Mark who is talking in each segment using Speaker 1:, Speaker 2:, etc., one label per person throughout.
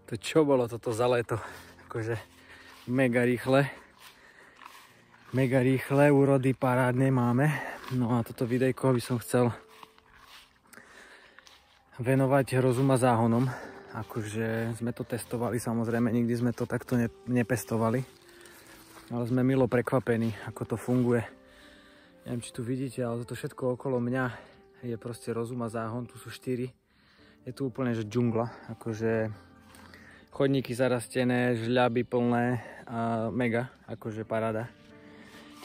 Speaker 1: To čo bolo toto za leto? Akože mega rýchle. Mega rýchle, úrody parádne máme. No a toto videjko by som chcel venovať rozuma záhonom. Akože sme to testovali, samozrejme, nikdy sme to takto nepestovali. Ale sme milo prekvapení, ako to funguje. Neviem, či tu vidíte, ale toto všetko okolo mňa je proste rozum a záhon. Tu sú 4. Je tu úplne že džungla. Akože chodníky zarastené, žľaby plné a mega, akože paráda.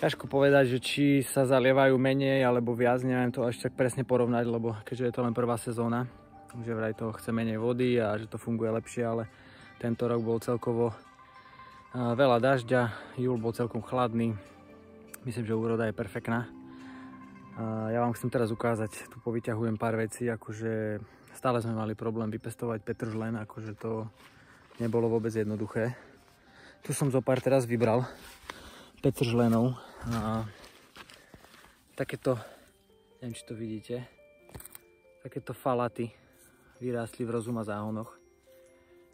Speaker 1: Ťažko povedať, že či sa zalievajú menej alebo viac, neviem to až tak presne porovnať, lebo keďže je to len prvá sezóna, že vraj to chce menej vody a že to funguje lepšie, ale tento rok bol celkovo veľa dažďa, júl bol celkom chladný, myslím, že úroda je perfektná. Ja vám chcem teraz ukázať, tu povyťahujem pár vecí, akože stále sme mali problém vypestovať petržlen, akože to nebolo vôbec jednoduché. Tu som zo pár teraz vybral petržlenov a takéto, neviem, či to vidíte, takéto falaty vyrástli v rozum a záhonoch.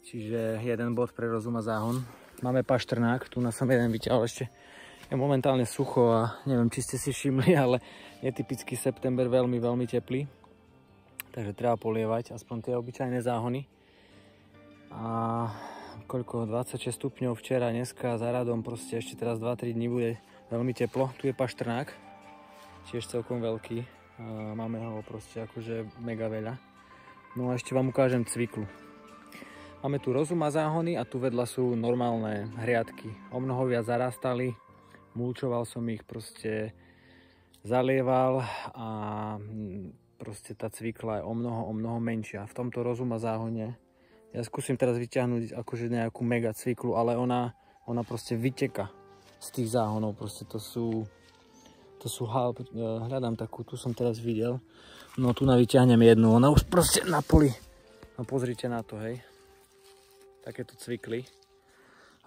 Speaker 1: Čiže jeden bod pre rozum a záhon. Máme paštrnák, tu na som jeden vyťahol, ešte je momentálne sucho a neviem, či ste si všimli, ale netypický september, veľmi, veľmi teplý. Takže treba polievať aspoň tie obyčajné záhony. A koľko? 26 stupňov včera, dneska za radom, proste ešte teraz 2-3 dní bude veľmi teplo. Tu je paštrnák, tiež celkom veľký. Máme ho proste akože mega veľa. No a ešte vám ukážem cviklu. Máme tu rozum a záhony a tu vedľa sú normálne hriadky. O mnoho viac zarastali, mulčoval som ich, proste zalieval a proste tá cvikla je o mnoho menšia. V tomto rozum a záhone ja skúsim teraz vyťahnuť akože nejakú mega cviklu, ale ona proste vyteka z tých záhonov. Proste to sú hľadám takú, tu som teraz videl. No tu vyťahnem jednu, ona už proste na poli. No pozrite na to, hej. Takéto cvikly.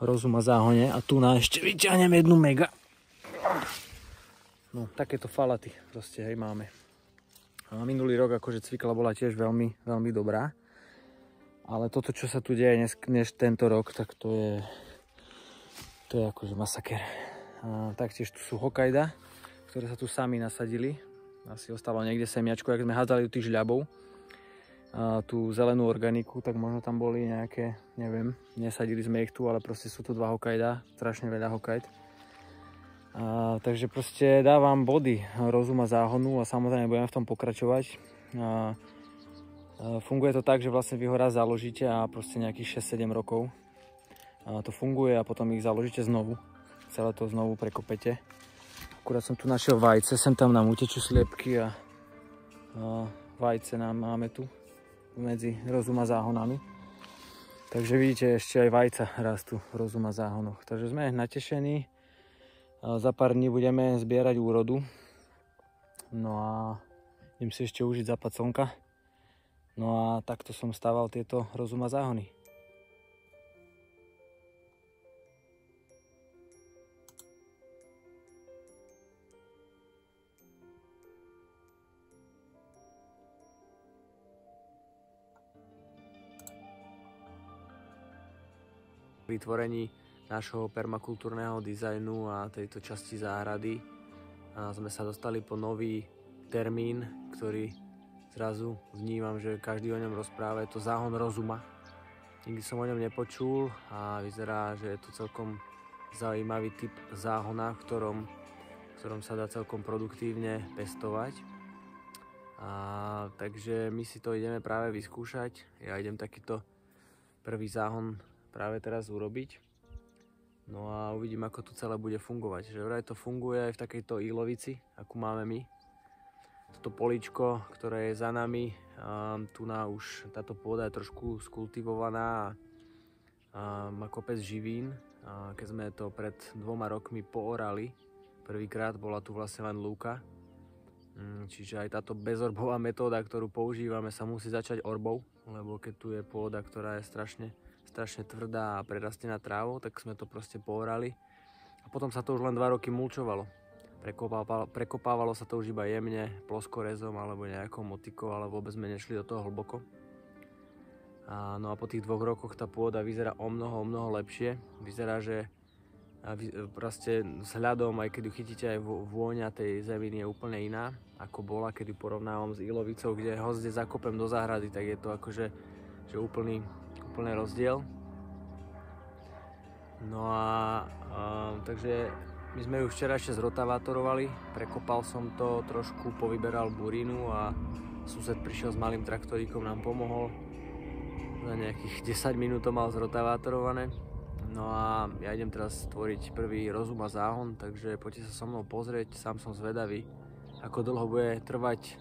Speaker 1: Rozum a záhone. A tu ešte vyťahnem jednu mega. No takéto falaty proste, hej, máme. A minulý rok akože cvikla bola tiež veľmi, veľmi dobrá. Ale toto, čo sa tu deje než tento rok, tak to je akože masaker. A taktiež tu sú Hokkaido, ktoré sa tu sami nasadili. Asi ostalo niekde semiačko, jak sme hádzali do tých žľabov. Tú zelenú organiku, tak možno tam boli nejaké, neviem, nesadili sme ich tu, ale proste sú tu 2 Hokkaido, strašne veľa Hokkaido. Takže proste dávam body rozum a záhonu a samozrejme budem v tom pokračovať. Funguje to tak, že vlastne vy ho raz založíte a proste nejakých 6-7 rokov to funguje a potom ich založíte znovu. Celé to znovu prekopete. Akurát som tu našiel vajce, sem tam nám utečú sliepky a vajce máme tu medzi rozum a záhonami. Takže vidíte, ešte aj vajca rastú v rozum a záhonoch. Takže sme natešení. Za pár dní budeme zbierať úrodu. No a idem si ešte užiť západ slnka. No a takto som stával tieto rozum a záhony. Vytvorení nášho permakultúrneho dizajnu a tejto časti záhrady sme sa dostali po nový termín, ktorý zrazu vnímam, že každý o ňom rozpráva. Je to záhon rozuma. Nikdy som o ňom nepočul a vyzerá, že je to celkom zaujímavý typ záhona, v ktorom sa dá celkom produktívne pestovať. Takže my si to ideme práve vyskúšať. Ja idem takýto prvý záhon práve teraz urobiť. No a uvidím, ako to celé bude fungovať. Že vraj to funguje aj v takejto ílovici, akú máme my. Toto políčko, ktoré je za nami, tu už táto pôda je trošku skultivovaná a má kopec živín. Keď sme to pred 2 rokmi poorali, prvýkrát bola tu vlastne len lúka. Čiže aj táto bezorbová metóda, ktorú používame, sa musí začať orbou, lebo keď tu je pôda, ktorá je strašne tvrdá a prerastená trávou, tak sme to proste poorali. A potom sa to už len 2 roky mulčovalo. Prekopávalo sa to už iba jemne, ploskorezom alebo nejakou motikou, ale vôbec sme nešli do toho hlboko. No a po tých 2 rokoch tá pôda vyzerá o mnoho lepšie. Vyzerá, že proste vzhľadom, aj keď ju chytíte, aj vôňa tej zeminy je úplne iná, ako bola, keď ju porovnávam s ilovicou, kde hozde zakopem do záhrady, tak je to akože že úplný rozdiel. No a takže my sme ju včera ešte zrotavátorovali, prekopal som to, trošku povyberal burínu a sused prišiel s malým traktoríkom, nám pomohol. Za nejakých 10 minút to mal zrotavátorované. No a ja idem teraz stvoriť prvý rozum a záhon, takže poďte sa so mnou pozrieť, sám som zvedavý, ako dlho bude trvať.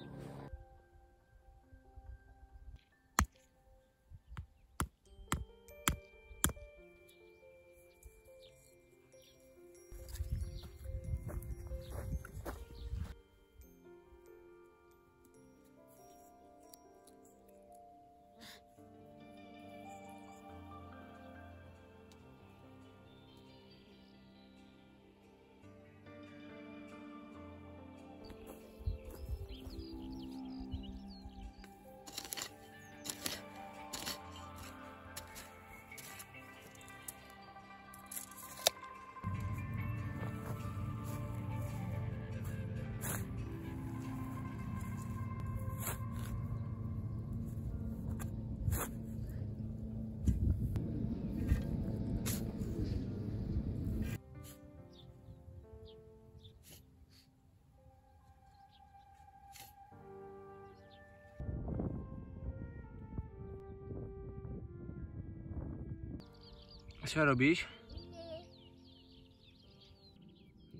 Speaker 1: Čo robíš?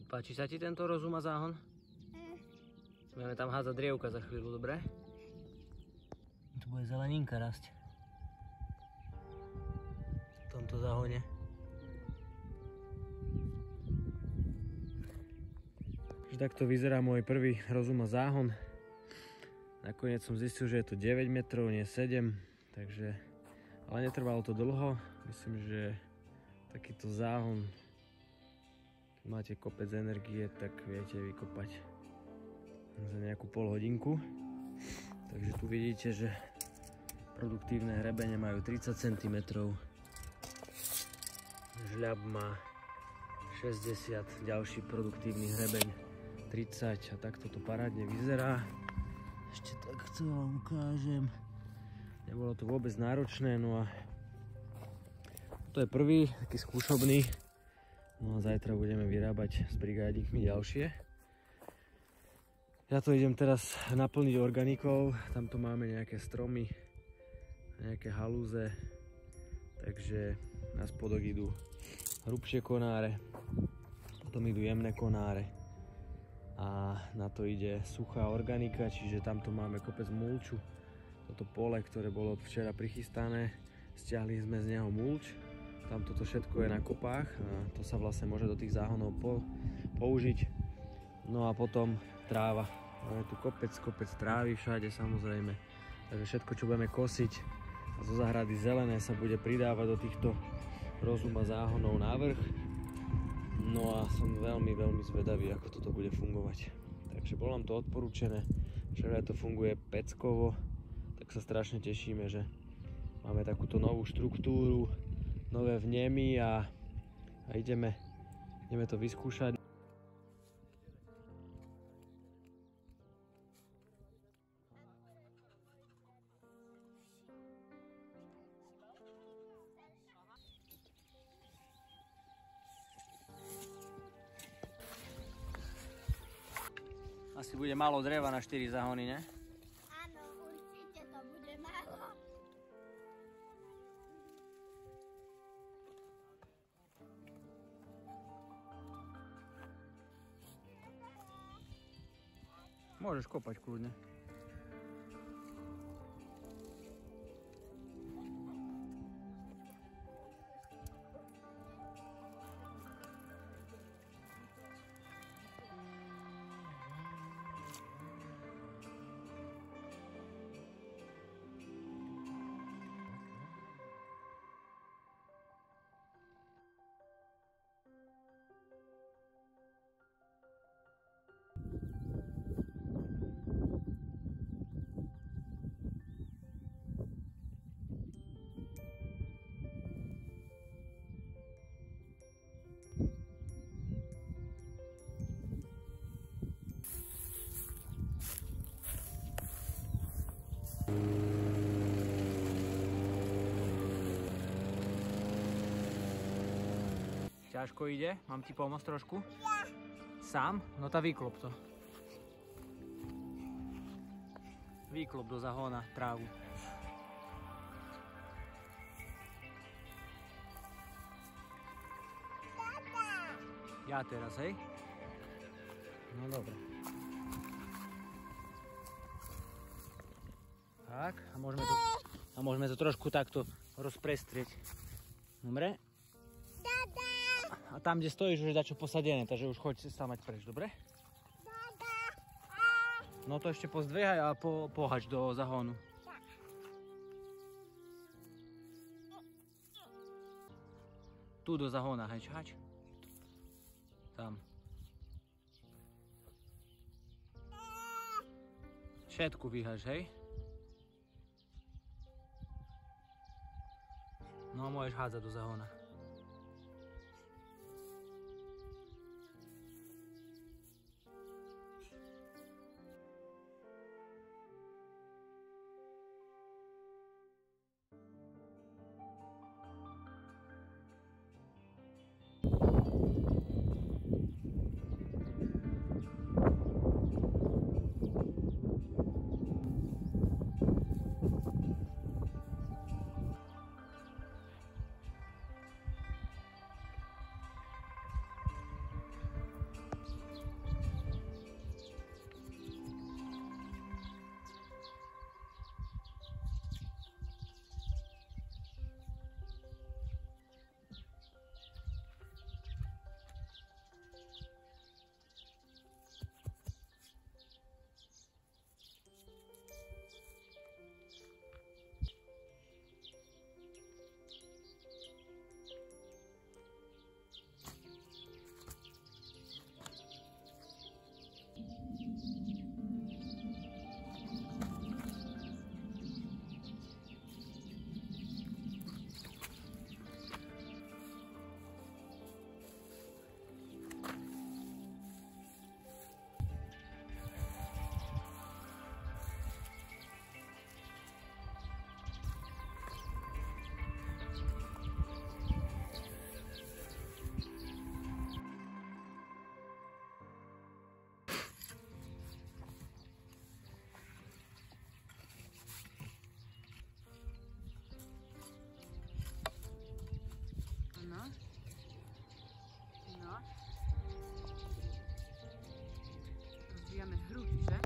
Speaker 1: Páči sa ti tento rozum a záhon? Budeme tam hádzať drievka za chvíľu, dobre? Tu bude zeleninka rásť. V tomto záhone. Takto vyzerá môj prvý rozum a záhon. Nakoniec som zistil, že je to 9 metrov, nie 7. Takže, ale netrvalo to dlho. Myslím, že takýto záhon, keď máte kopec energie, tak viete vykopať za nejakú pol-hodinku. Takže tu vidíte, že produktívne hrebene majú 30 cm. Žľab má 60, ďalší produktívny hrebeň 30 a takto to parádne vyzerá. Ešte takto vám ukážem. Nebolo to vôbec náročné, no a to je prvý, taký skúšobný. No a zajtra budeme vyrábať s brigádnikmi ďalšie. Ja to idem teraz naplniť organikou. Tamto máme nejaké stromy, nejaké halúze. Takže na spodok idú hrubšie konáre, potom idú jemné konáre. A na to ide suchá organika, čiže tamto máme kopec mulču. Toto pole, ktoré bolo včera prichystané, stiahli sme z neho mulč. Tam toto všetko je na kopách a to sa vlastne môže do tých záhonov použiť. No a potom tráva. Máme tu kopec trávy všade samozrejme. Takže všetko, čo budeme kosiť a zo záhrady zelené, sa bude pridávať do týchto rozum a záhonov na vrch. No a som veľmi zvedavý, ako toto bude fungovať. Takže bolo nám to odporúčené, že to funguje peckovo, tak sa strašne tešíme, že máme takúto novú štruktúru, nové vnemy a ideme to vyskúšať. Asi bude málo dreva na 4 záhony, ne?
Speaker 2: Áno, určite to bude málo.
Speaker 1: Môžeš kopať kľudne. Bráško ide, mám ti pomôcť trošku?
Speaker 2: Ja.
Speaker 1: Sám? No tá vyklop to. Vyklop do zahona trávu.
Speaker 2: Tata.
Speaker 1: Ja teraz, hej? No dobre. Tak, a môžeme to trošku takto rozprestrieť. Dobre?
Speaker 2: Tata.
Speaker 1: A tam, kde stojíš, už je dačo posadené, takže už choď sa mať preč, dobre?
Speaker 2: Tata.
Speaker 1: No to ešte pozdvihaj a pohač do zahonu. Tu do zahona, hač. Tam. Všetku vyhač, hej? No môžeš hádzať do zahona.
Speaker 3: No. Rozwijamy hruď, že?